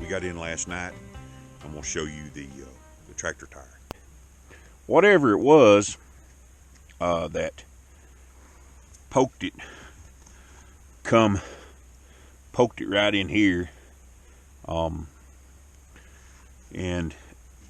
we got in last night. I'm going to show you the tractor tire. Whatever it was that poked it right in here, and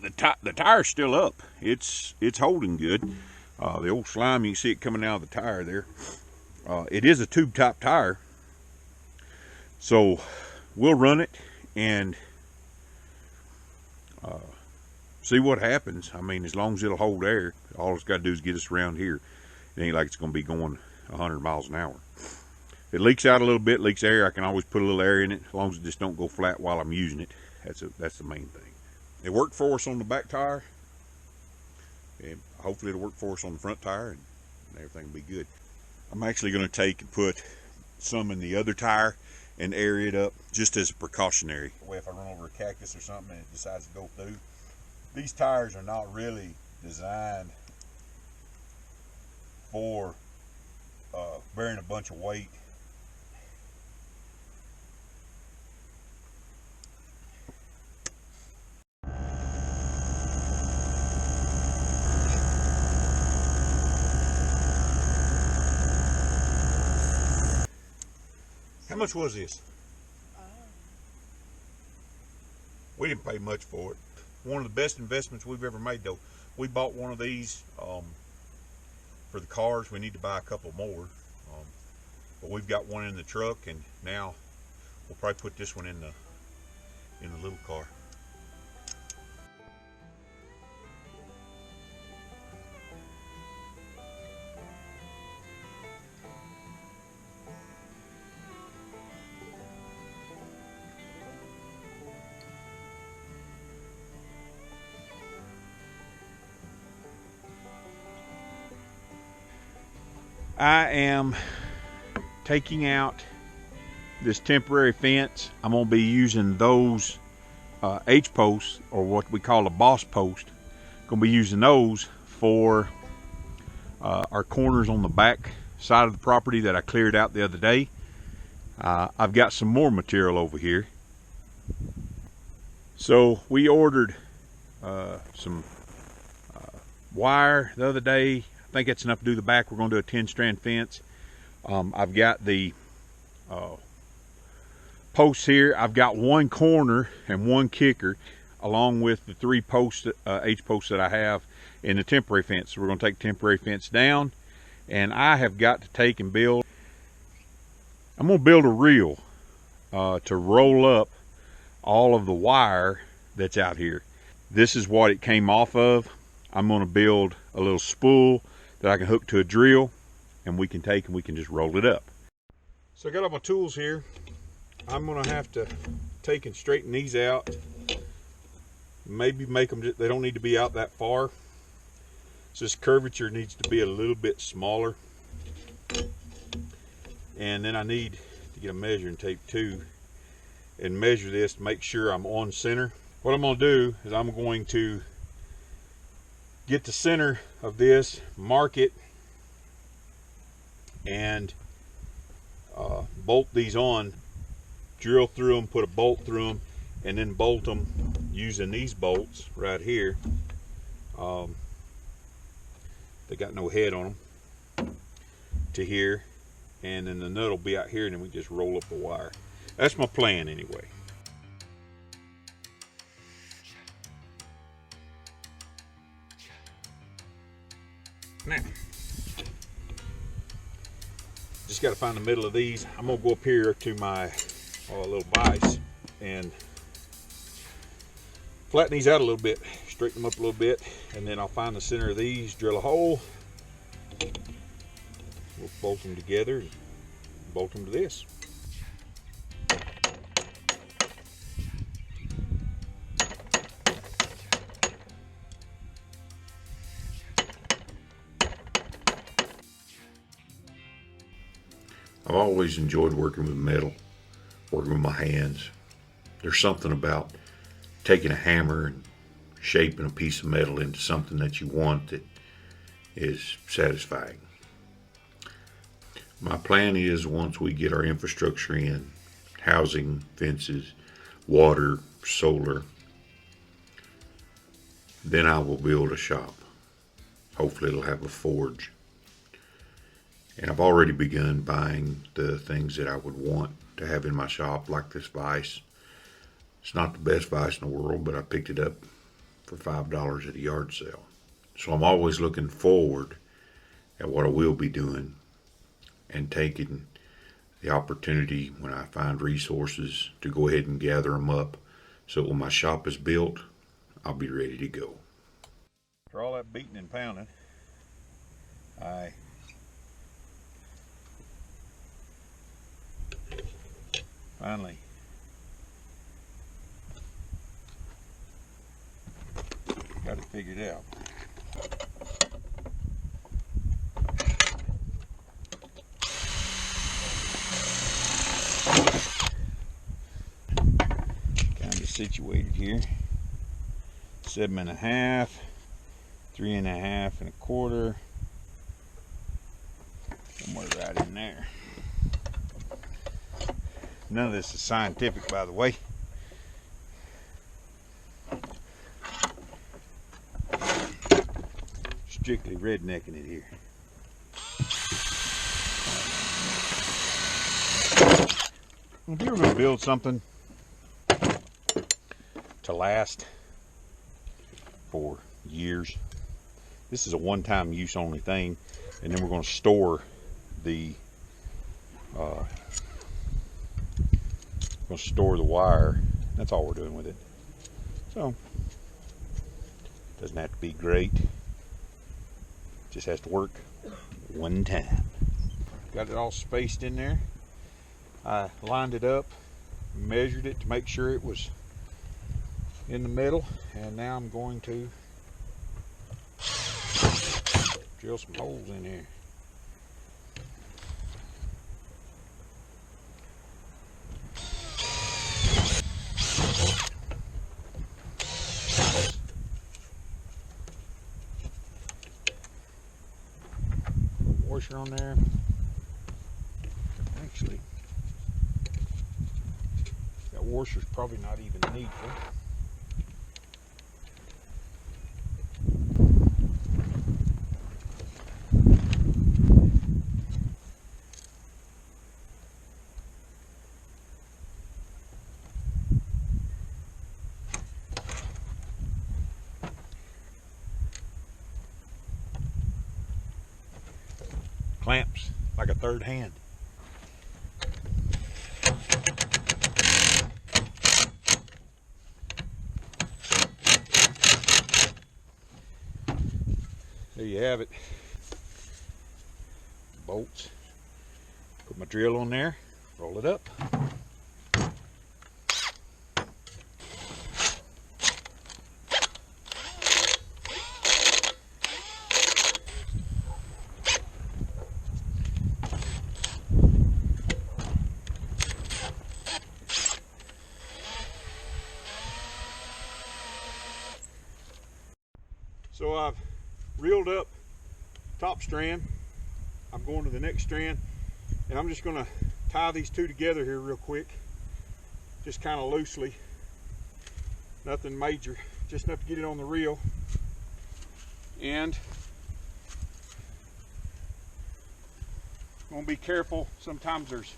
the tire's still up. It's holding good. The old slime, you can see it coming out of the tire there. It is a tube top tire, so we'll run it and see what happens. I mean, as long as it'll hold air, all it's got to do is get us around here. It ain't like it's going to be going 100 miles an hour. If it leaks out a little bit, leaks air, I can always put a little air in it, as long as it just don't go flat while I'm using it. That's the main thing. It worked for us on the back tire, and hopefully it'll work for us on the front tire, and everything will be good. I'm actually going to take and put some in the other tire and air it up just as a precautionary. If I run over a cactus or something and it decides to go through, these tires are not really designed for bearing a bunch of weight. How much was this? We didn't pay much for it. One of the best investments we've ever made, though. We bought one of these for the cars. We need to buy a couple more, but we've got one in the truck, and now we'll probably put this one in the little car. I am taking out this temporary fence. I'm going to be using those H-posts, or what we call a boss post. Going to be using those for our corners on the back side of the property that I cleared out the other day. I've got some more material over here. So we ordered some wire the other day. I think that's enough to do the back. We're going to do a 10-strand fence. I've got the posts here. I've got one corner and one kicker, along with the 3 posts, H-posts that I have in the temporary fence. So we're going to take the temporary fence down, and I have got to take and build. I'm going to build a reel to roll up all of the wire that's out here. This is what it came off of. I'm going to build a little spool that I can hook to a drill, and we can take and we can just roll it up. So I got all my tools here. I'm going to have to take and straighten these out. Maybe make them, they don't need to be out that far. So this curvature needs to be a little bit smaller. And then I need to get a measuring tape too and measure this to make sure I'm on center. What I'm going to do is I'm going to get the center of this, mark it, and bolt these on, drill through them, put a bolt through them, and then bolt them using these bolts right here. They got no head on them, to here, and then the nut will be out here, and then we just roll up the wire. That's my plan anyway. Now, just got to find the middle of these. I'm going to go up here to my little vise and flatten these out a little bit, straighten them up a little bit, and then I'll find the center of these, drill a hole, we'll bolt them together and bolt them to this. I've always enjoyed working with metal, working with my hands. There's something about taking a hammer and shaping a piece of metal into something that you want that is satisfying. My plan is, once we get our infrastructure in, housing, fences, water, solar. Then I will build a shop. Hopefully it'll have a forge. And I've already begun buying the things that I would want to have in my shop, like this vise. It's not the best vise in the world, but I picked it up for $5 at a yard sale. So I'm always looking forward at what I will be doing and taking the opportunity when I find resources to go ahead and gather them up, so when my shop is built, I'll be ready to go. For all that beating and pounding, I finally got it figured out. Kind of situated here. 7.5, 3.5 1/4, somewhere right in there. None of this is scientific, by the way. Strictly rednecking it here. If you were going to build something to last for years, this is a one-time use only thing, and then we're going to store the wire. That's all we're doing with it. So doesn't have to be great, just has to work one time. Got it all spaced in there. I lined it up, measured it to make sure it was in the middle, and now I'm going to drill some holes in here. Washer on there. Actually, that washer's probably not even needful. Clamps like a third hand. There you have it. Bolts. Put my drill on there, roll it up. So I've reeled up top strand. I'm going to the next strand, and I'm just going to tie these two together here real quick, just kind of loosely, nothing major, just enough to get it on the reel. And I'm going to be careful. Sometimes there's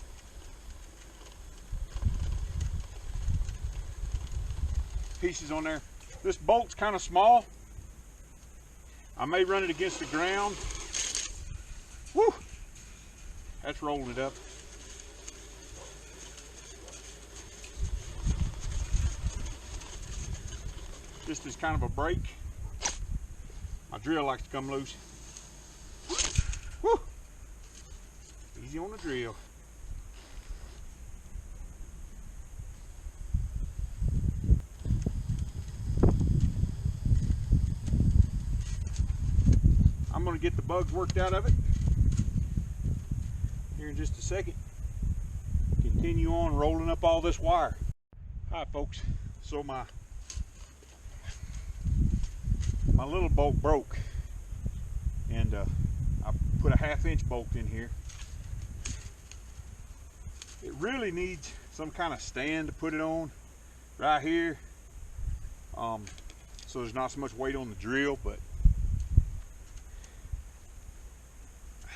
pieces on there. This bolt's kind of small. I may run it against the ground. Woo! That's rolling it up. Just as kind of a break. My drill likes to come loose. Woo! Easy on the drill. I'm going to get the bugs worked out of it here in just a second. Continue on rolling up all this wire. Hi folks, so my little bolt broke, and I put a 1/2 inch bolt in here. It really needs some kind of stand to put it on. right here, so there's not so much weight on the drill, but I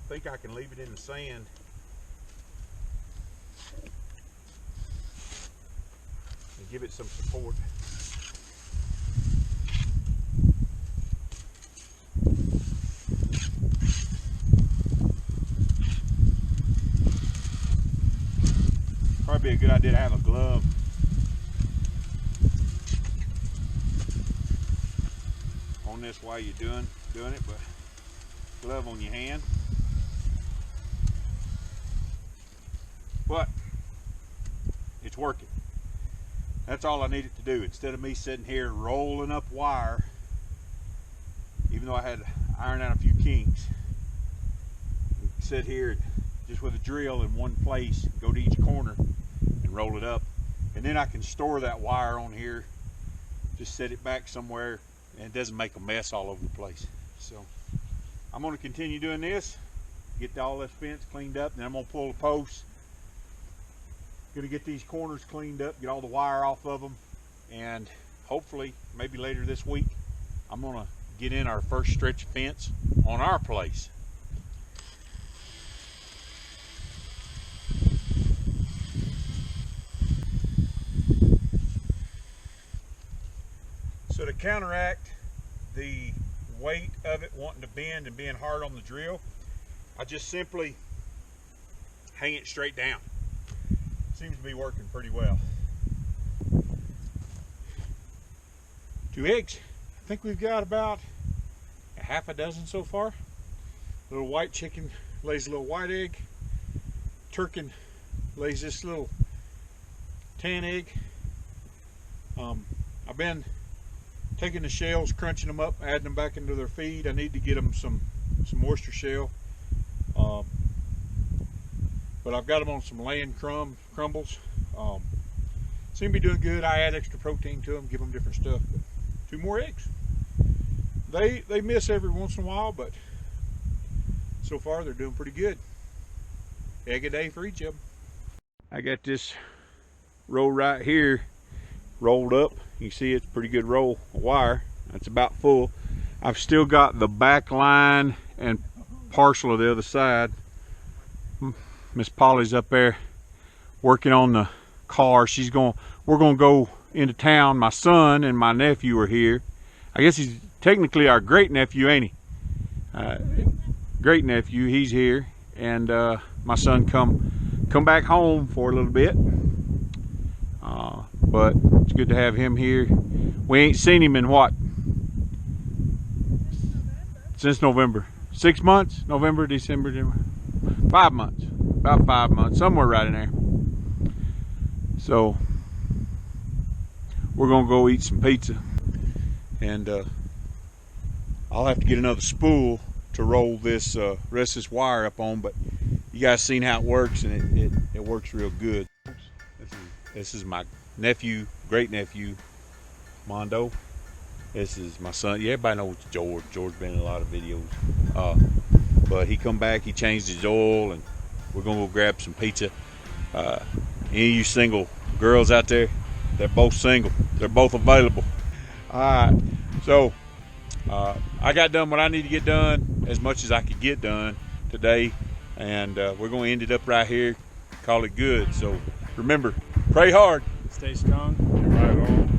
think I can leave it in the sand. And give it some support. Probably be a good idea to have a glove. On this while you're doing it, but glove on your hand. But it's working. That's all I needed to do. Instead of me sitting here rolling up wire, even though I had to iron out a few kinks, sit here just with a drill in one place, go to each corner and roll it up. And then I can store that wire on here, just set it back somewhere, and it doesn't make a mess all over the place. So I'm going to continue doing this, get all this fence cleaned up, then I'm going to pull the posts. Going to get these corners cleaned up, get all the wire off of them, and hopefully maybe later this week I'm going to get in our first stretch of fence on our place. So to counteract the weight of it wanting to bend and being hard on the drill, I just simply hang it straight down. Seems to be working pretty well. 2 eggs. I think we've got about a half a dozen so far. Little white chicken lays a little white egg. Turkin lays this little tan egg. I've been taking the shells, crunching them up, adding them back into their feed. I need to get them some oyster shell. But I've got them on some laying crumbles. Seem to be doing good. I add extra protein to them, give them different stuff. But 2 more eggs. They miss every once in a while, but so far they're doing pretty good. Egg a day for each of them. I got this roll right here rolled up. You see it's a pretty good roll of wire. That's about full. I've still got the back line and partial of the other side. Miss Polly's up there working on the car. We're gonna go into town. My son and my nephew are here. I guess he's technically our great nephew, ain't he? Great nephew, he's here, and my son come back home for a little bit. But it's good to have him here. We ain't seen him in what? Since November. 6 months? November, December, January. 5 months. About 5 months, somewhere right in there. So we're gonna go eat some pizza, and I'll have to get another spool to roll this rest of this wire up on, but you guys seen how it works, and it works real good. This is my nephew, great nephew, Mondo. This is my son. Yeah, everybody knows George. George's been in a lot of videos. But he come back, he changed his oil, and we're gonna go grab some pizza. Any of you single girls out there, they're both single. They're both available. All right, so I got done what I need to get done, as much as I could get done today, and we're gonna end it up right here, call it good. So remember, pray hard, stay strong, and ride on.